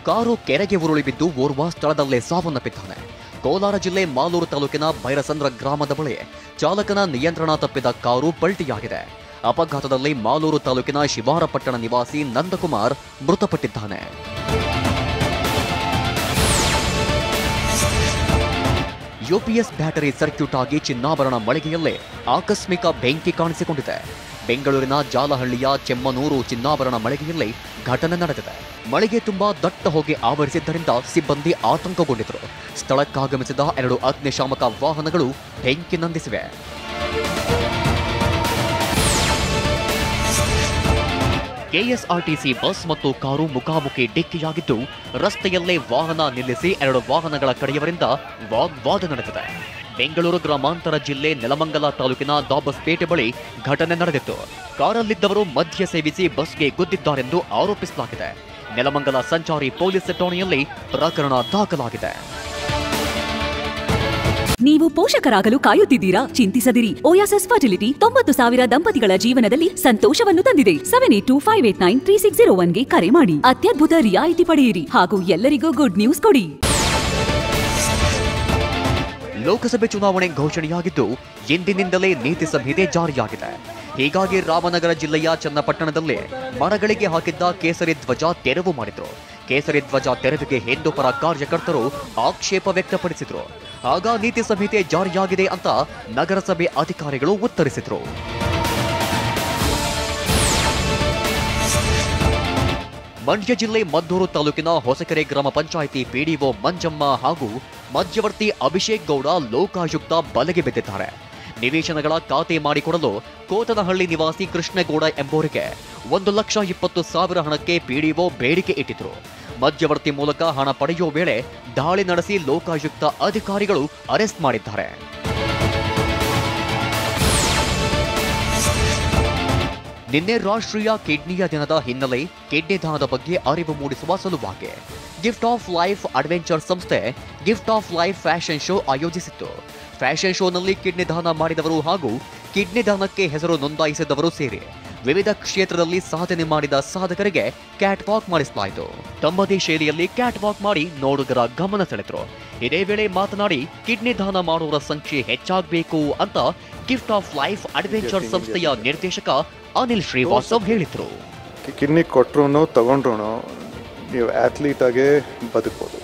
Car ಕೆರೆಗೆ ಉರುಳಿ ಬಿದ್ದು ಓರ್ವ ಸ್ಥಳದಲ್ಲೇ ಸಾವನ್ನಪ್ಪಿದ್ದಾನೆ. ಕೋಲಾರ ಜಿಲ್ಲೆ ಮಾಲೂರು ತಾಲೂಕಿನ ಭೈರಸಂದ್ರ ಗ್ರಾಮದ ಬಳಿ ಚಾಲಕನ ನಿಯಂತ್ರಣ ತಪ್ಪಿದ ಕಾರು ಪಲ್ಟಿಯಾಗಿದೆ. ಅಪಘಾತದಲ್ಲಿ ಮಾಲೂರು ತಾಲೂಕಿನ ಶಿವಾರಪಟ್ಟಣ ನಿವಾಸಿ ನಂದಕುಮಾರ್ ಮೃತಪಟ್ಟಿದ್ದಾನೆ. ಯುಪಿಎಸ್ ಬ್ಯಾಟರಿ ಸರ್ಕ್ಯೂಟ್ ಆಗಿ ಚಿನ್ನಾಭರಣ ಮಳಿಗೆಯಲ್ಲೇ ಆಕಸ್ಮಿಕ ಬೆಂಕಿ ಕಾಣಿಸಿಕೊಂಡಿದೆ. ಬೆಂಗಳೂರಿನ ಜಾಲಹಳ್ಳಿಯ ಚೆಮ್ಮನೂರು ಚಿನ್ನಾಭರಣ ಮಳಿಗೆಯಲ್ಲಿ ಘಟನೆ ನಡೆದಿದೆ. ಮಳಿಗೆ ತುಂಬಾ ದಟ್ಟ ಹೊಗೆ ಆವರಿಸಿದ್ದರಿಂದ ಸಿಬ್ಬಂದಿ ಆತಂಕಗೊಂಡಿದ್ದರು. ಸ್ಥಳಕ್ಕಾಗಮಿಸಿದ 2 ಅಗ್ನಿಶಾಮಕ ವಾಹನಗಳು ಬೆಂಕಿ ನಂದಿಸಿವೆ. ಕೆಎಸ್ಆರ್ಟಿಸಿ ಬಸ್ ಮತ್ತು ಕಾರು ಮುಖಾಮುಖಿ ಡಿಕ್ಕಿಯಾಗಿದ್ದು, ರಸ್ತೆಯಲ್ಲೇ ವಾಹನ ನಿಲ್ಲಿಸಿ 2 ವಾಹನಗಳ ಕಡೆಯವರಿಂದ ವಾಗ್ವಾದ ನಡೆದಿದೆ. ಬೆಂಗಳೂರು ಗ್ರಾಮಾಂತರ ಜಿಲ್ಲೆ ನೆಲಮಂಗಲ ತಾಲೂಕಿನ ದಾಬಸ್ಪೇಟೆ ಬಳಿ ಘಟನೆ ನಡೆದಿತ್ತು. ಕಾರಲ್ಲಿದ್ದವರು ಮದ್ಯ ಸೇವಿಸಿ ಬಸ್ಗೆ ಗುದ್ದಿದ್ದಾರೆಂದು ಆರೋಪಿಸಲಾಗಿದೆ. ನೆಲಮಂಗಲ ಸಂಚಾರಿ ಪೊಲೀಸ್ ಠಾಣೆಯಲ್ಲಿ ಪ್ರಕರಣ ದಾಖಲಾಗಿದೆ. ನೀವು ಪೋಷಕರಾಗಲು ಕಾಯುತ್ತಿದ್ದೀರಾ? ಚಿಂತಿಸದಿರಿ. ಓಯಾಸಿಸ್ ಫರ್ಟಿಲಿಟಿ 90,000 ದಂಪತಿಗಳ ಜೀವನದಲ್ಲಿ ಸಂತೋಷವನ್ನು ತಂದಿದೆ. 7825893601ಗೆ ಕರೆ ಮಾಡಿ. ಅತ್ಯದ್ಭುತ ರಿಯಾಯಿತಿ ಪಡೆಯಿರಿ ಹಾಗೂ ಎಲ್ಲರಿಗೂ ಗುಡ್ ನ್ಯೂಸ್ ಕೊಡಿ. ಲೋಕಸಭೆ ಚುನಾವಣೆ ಘೋಷಣೆಯಾಗಿದ್ದು, ಇಂದಿನಿಂದಲೇ ನೀತಿ ಸಂಹಿತೆ ಜಾರಿಯಾಗಿದೆ. ಹೀಗಾಗಿ ರಾಮನಗರ ಜಿಲ್ಲೆಯ ಚನ್ನಪಟ್ಟಣದಲ್ಲಿ ಮರಗಳಿಗೆ ಹಾಕಿದ್ದ ಕೇಸರಿ ಧ್ವಜ ತೆರವು ಮಾಡಿದ್ರು. ಕೇಸರಿ ಧ್ವಜ ತೆರವಿಗೆ ಹಿಂದೂಪರ ಕಾರ್ಯಕರ್ತರು ಆಕ್ಷೇಪ ವ್ಯಕ್ತಪಡಿಸಿದ್ರು. ಆಗ ನೀತಿ ಸಂಹಿತೆ ಜಾರಿಯಾಗಿದೆ ಅಂತ ನಗರಸಭೆ ಅಧಿಕಾರಿಗಳು ಉತ್ತರಿಸಿದ್ರು. ಮಂಡ್ಯ ಜಿಲ್ಲೆ ಮದ್ದೂರು ತಾಲೂಕಿನ ಹೊಸಕೆರೆ ಗ್ರಾಮ ಪಂಚಾಯಿತಿ ಪಿಡಿಒ ಮಂಜಮ್ಮ ಹಾಗೂ ಮಧ್ಯವರ್ತಿ ಅಭಿಷೇಕ್ ಗೌಡ ಲೋಕಾಯುಕ್ತ ಬಲೆಗೆ ಬಿದ್ದಿದ್ದಾರೆ. ನಿವೇಶನಗಳ ಖಾತೆ ಮಾಡಿಕೊಡಲು ಕೋತನಹಳ್ಳಿ ನಿವಾಸಿ ಕೃಷ್ಣೇಗೌಡ ಎಂಬುವರಿಗೆ 1,20,000 ಹಣಕ್ಕೆ ಪಿಡಿಒ ಬೇಡಿಕೆ ಇಟ್ಟಿದ್ರು. ಮಧ್ಯವರ್ತಿ ಮೂಲಕ ಹಣ ಪಡೆಯುವ ವೇಳೆ ದಾಳಿ ನಡೆಸಿ ಲೋಕಾಯುಕ್ತ ಅಧಿಕಾರಿಗಳು ಅರೆಸ್ಟ್ ಮಾಡಿದ್ದಾರೆ. ನಿನ್ನೆ ರಾಷ್ಟ್ರೀಯ ಕಿಡ್ನಿಯ ದಿನದ ಹಿನ್ನೆಲೆ ಕಿಡ್ನಿ ದಾನದ ಬಗ್ಗೆ ಅರಿವು ಮೂಡಿಸುವ ಸಲುವಾಗಿ ಗಿಫ್ಟ್ ಆಫ್ ಲೈಫ್ ಅಡ್ವೆಂಚರ್ ಸಂಸ್ಥೆ gift of life fashion show ಆಯೋಜಿಸಿತ್ತು. ಫ್ಯಾಷನ್ ಶೋನಲ್ಲಿ ಕಿಡ್ನಿ ದಾನ ಮಾಡಿದವರು ಹಾಗೂ ಕಿಡ್ನಿ ದಾನಕ್ಕೆ ಹೆಸರು ನೋಂದಾಯಿಸಿದವರು ಸೇರಿ ವಿವಿಧ ಕ್ಷೇತ್ರದಲ್ಲಿ ಸಾಧನೆ ಮಾಡಿದ ಸಾಧಕರಿಗೆ ಕ್ಯಾಟ್ ವಾಕ್ ಮಾಡಿಸಲಾಯಿತು. ತಮ್ಮದೇ ಶೈಲಿಯಲ್ಲಿ ಕ್ಯಾಟ್ ವಾಕ್ ಮಾಡಿ ನೋಡುಗರ ಗಮನ ಸೆಳೆದರು. ಇದೇ ವೇಳೆ ಮಾತನಾಡಿ, ಕಿಡ್ನಿ ದಾನ ಮಾಡುವವರ ಸಂಖ್ಯೆ ಹೆಚ್ಚಾಗಬೇಕು ಅಂತ ಗಿಫ್ಟ್ ಆಫ್ ಲೈಫ್ ಅಡ್ವೆಂಚರ್ ಸಂಸ್ಥೆಯ ನಿರ್ದೇಶಕ ಅನಿಲ್ ಶ್ರೀವಾಸ್ತವ್ ಹೇಳಿದ್ರು. ಕಿಡ್ನಿ ಕೊಟ್ಟರು ತಗೊಂಡ್ರು ನೀವು ಅಥ್ಲೀಟ್ ಆಗೇ ಬದುಕಬಹುದು.